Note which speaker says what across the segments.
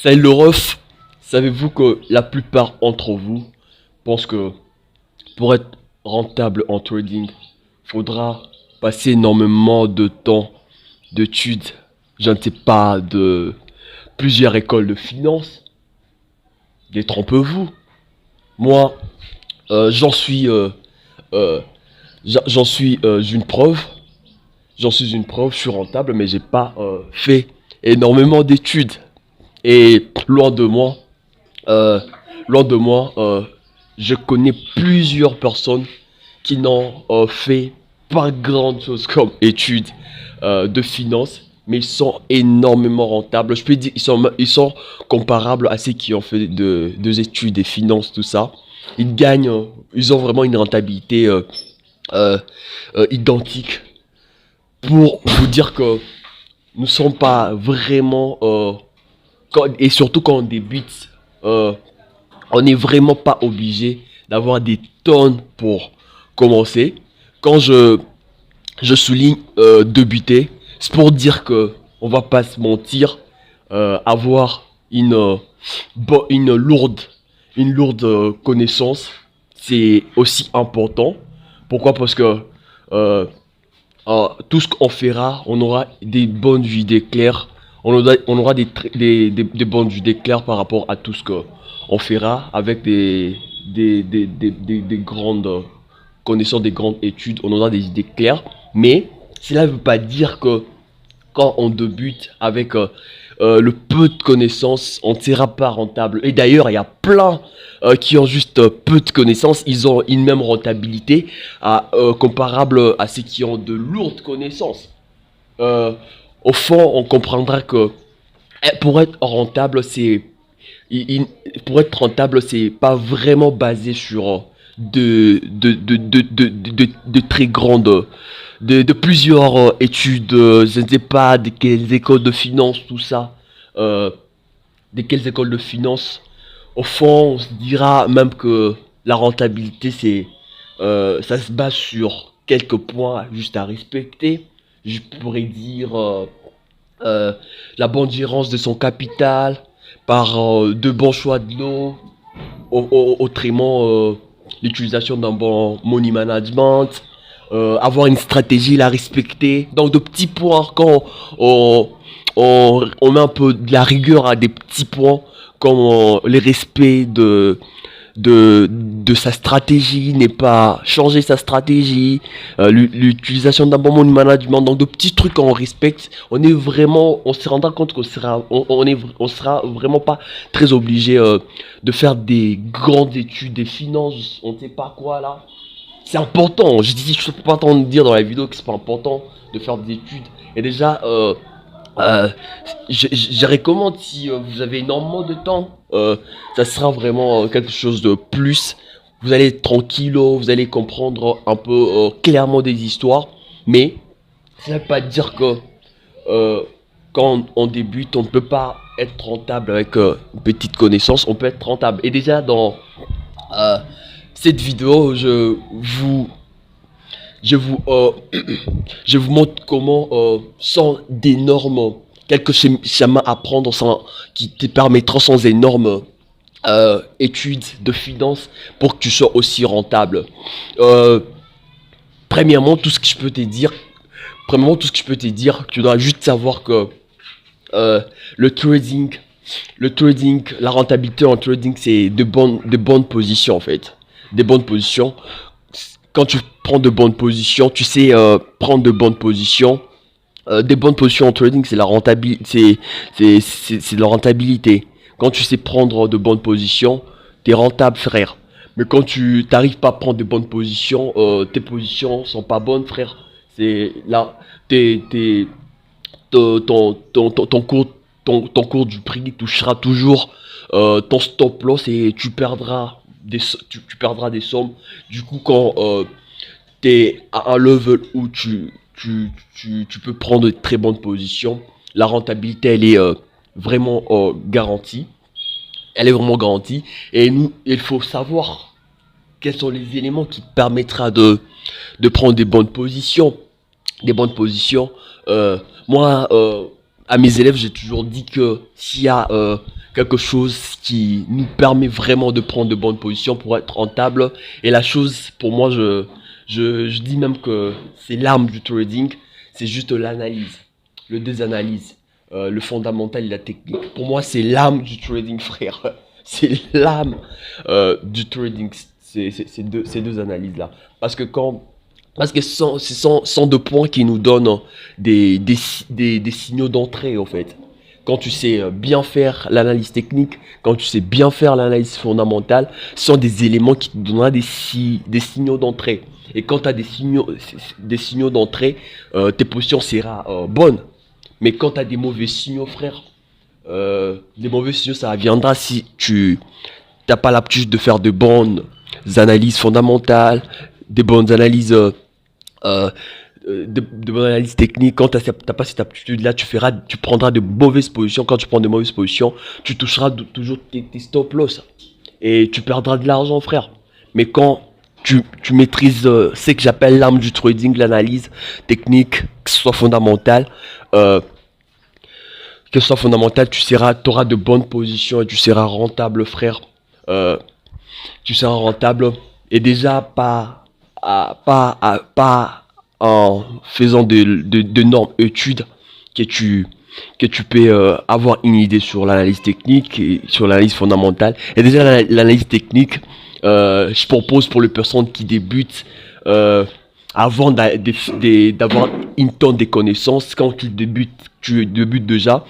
Speaker 1: Salut le ref, savez-vous que la plupart d'entre vous pensent que pour être rentable en trading, faudra passer énormément de temps, d'études, je ne sais pas, de plusieurs écoles de finance? Détrompez-vous. Moi, j'en suis, euh, j'en suis une preuve. J'en suis une preuve, je suis rentable, mais j'ai pas fait énormément d'études. Et euh, loin de moi, je connais plusieurs personnes qui n'ont fait pas grand chose comme études de finance, mais ils sont énormément rentables. Je peux dire ils sont comparables à ceux qui ont fait des études des finances, tout ça. Ils gagnent, ils ont vraiment une rentabilité euh, identique. Pour vous dire que nous ne sommes pas vraiment et surtout quand on débute, euh, on n'est vraiment pas obligé d'avoir des tonnes pour commencer. Quand je souligne débuter, c'est pour dire que on va pas se mentir, avoir une une lourde connaissance, c'est aussi important. Pourquoi? Parce que euh, tout ce qu'on fera, on aura des bonnes idées claires. On aura des bonnes idées claires par rapport à tout ce qu'on fera avec des grandes connaissances, des grandes études. On aura des idées claires. Mais cela ne veut pas dire que quand on débute avec le peu de connaissances, on ne sera pas rentable. Et d'ailleurs, il y a plein qui ont juste peu de connaissances, ils ont une même rentabilité comparable à ceux qui ont de lourdes connaissances. Euh, Au fond, on comprendra que pour être rentable, pour être rentable, c'est pas vraiment basé sur de très grandes, de plusieurs études, je ne sais pas, de quelles écoles de finance, tout ça, euh, de quelles écoles de finance. Au fond, on se dira même que la rentabilité, ça se base sur quelques points juste à respecter. Je pourrais dire euh, la bonne gérance de son capital, par de bons choix de l'eau, autrement l'utilisation d'un bon money management, avoir une stratégie à respecter. Donc de petits points, quand on, on met un peu de la rigueur à des petits points, comme les respects de sa stratégie, n'est pas changer sa stratégie, l'utilisation d'un bon mode management, donc de petits trucs qu'on respecte, on se rendra compte on sera vraiment pas très obligé de faire des grandes études, des finances, on ne sait pas quoi là. C'est important, je peux pas t'en dire dans la vidéo que c'est pas important de faire des études. Et déjà, euh, je recommande si vous avez énormément de temps, ça sera vraiment quelque chose de plus. Vous allez être tranquillo, vous allez comprendre un peu clairement des histoires, mais ça ne veut pas dire que euh, quand on débute, on ne peut pas être rentable avec une petite connaissance, on peut être rentable. Et déjà dans euh, cette vidéo, je vous, je vous montre comment, sans d'énormes, quelques schémas à prendre qui te permettront sans énormes études de finance pour que tu sois aussi rentable. Euh, premièrement, tout ce que je peux te dire, premièrement, tout ce que je peux te dire, tu dois juste savoir que euh, le trading, la rentabilité en trading, c'est de bonnes positions en fait. Des bonnes positions. Quand tu prends de bonnes positions, tu sais prendre de bonnes positions. Des bonnes positions en trading, c'est la rentabilité. C'est de la rentabilité. Quand tu sais prendre de bonnes positions, t'es rentable, frère. Mais quand tu t'arrives pas à prendre de bonnes positions, tes positions sont pas bonnes, frère. C'est là, ton cours du prix touchera toujours ton stop loss et tu perdras des sommes. Du coup, quand tu es à un level où tu peux prendre de très bonnes positions, la rentabilité, elle est vraiment garantie. Elle est vraiment garantie. Et nous, il faut savoir quels sont les éléments qui te permettra de prendre des bonnes positions. Des bonnes positions. Moi, à mes élèves, j'ai toujours dit que s'il y a quelque chose qui nous permet vraiment de prendre de bonnes positions pour être rentable. Et la chose, pour moi, je dis même que c'est l'âme du trading, c'est juste l'analyse, le désanalyse, le fondamental et la technique. Pour moi, c'est l'âme du trading, frère. C'est l'âme du trading, ces deux analyses-là. Parce que ce sont deux points qui nous donnent des signaux d'entrée, en fait. Quand tu sais bien faire l'analyse technique, quand tu sais bien faire l'analyse fondamentale, ce sont des éléments qui te donneront des signaux d'entrée. Et quand tu as des signaux d'entrée, tes positions seront bonnes. Mais quand tu as des mauvais signaux, frère, des mauvais signaux, ça viendra si tu n'as pas l'aptitude de faire de bonnes analyses fondamentales, des bonnes analyses euh, de bonnes analyses techniques. Quand tu n'as pas cette aptitude-là, tu prendras de mauvaises positions. Quand tu prends de mauvaises positions, tu toucheras toujours tes stop loss et tu perdras de l'argent, frère. Mais quand tu maîtrises ce que j'appelle l'âme du trading, l'analyse technique, que ce soit fondamentale, euh, tu auras de bonnes positions et tu seras rentable, frère. Euh, Tu seras rentable et déjà pas en faisant d'énormes études que tu peux avoir une idée sur l'analyse technique et sur l'analyse fondamentale. Et déjà l'analyse technique, je propose pour les personnes qui débutent, avant d'avoir une tonne de connaissances, quand tu débutes déjà,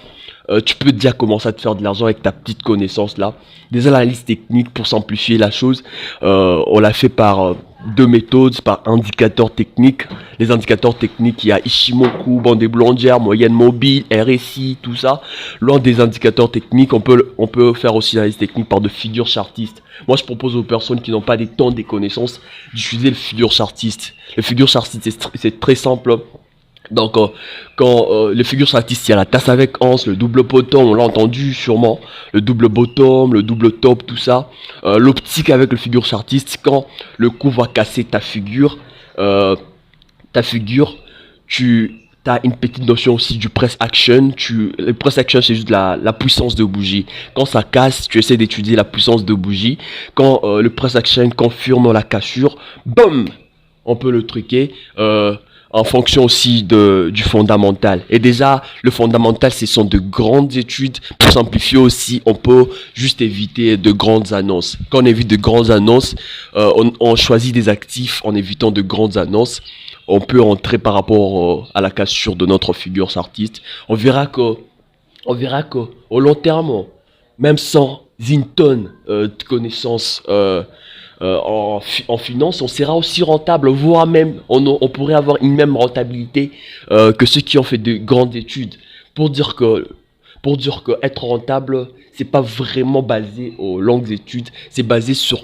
Speaker 1: tu peux déjà commencer à te faire de l'argent avec ta petite connaissance là. Déjà l'analyse technique, pour simplifier la chose, on l'a fait par deux méthodes, par indicateurs techniques. Les indicateurs techniques, il y a Ishimoku, bande blondière, moyenne mobile, RSI, tout ça. L'un des indicateurs techniques, on peut faire aussi l'analyse technique par de figures chartistes. Moi, je propose aux personnes qui n'ont pas des temps des connaissances d'utiliser le figure chartiste. Le figure chartiste, c'est très simple. Donc, quand les figures statistiques, il y a la tasse avec anse, le double bottom, on l'a entendu sûrement, le double bottom, le double top, tout ça. L'optique avec le figure chartiste, quand le coup va casser euh, ta figure, tu as une petite notion aussi du press action. Le press action, c'est juste la puissance de bougie. Quand ça casse, tu essaies d'étudier la puissance de bougie. Quand le press action confirme la cassure, boum, on peut le truquer. En fonction aussi du fondamental. Et déjà, le fondamental, ce sont de grandes études. Pour simplifier aussi, on peut juste éviter de grandes annonces. Quand on évite de grandes annonces, on choisit des actifs en évitant de grandes annonces. On peut entrer par rapport à la cassure de notre figure artiste. On verra que au long terme, même sans une tonne de connaissances en finance, on sera aussi rentable, voire même on pourrait avoir une même rentabilité que ceux qui ont fait de grandes études. Pour dire que être rentable, c'est pas vraiment basé aux longues études, c'est basé sur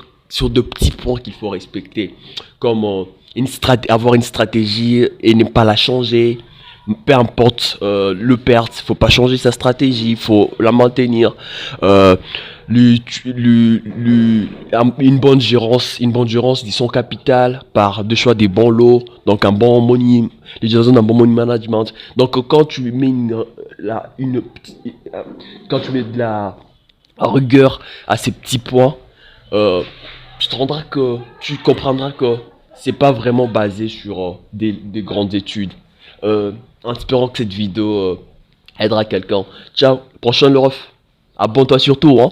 Speaker 1: de petits points qu'il faut respecter, comme avoir une stratégie et ne pas la changer. Peu importe le perte, faut pas changer sa stratégie, faut la maintenir. Euh, une bonne gérance de son capital par de choix des bons lots, donc un bon money, l'utilisation d'un bon money management. Donc quand tu mets quand tu mets de la rigueur à ces petits points, tu comprendras que c'est pas vraiment basé sur des grandes études. En espérant que cette vidéo aidera quelqu'un. Ciao, prochain le ref. Abonne-toi surtout, hein.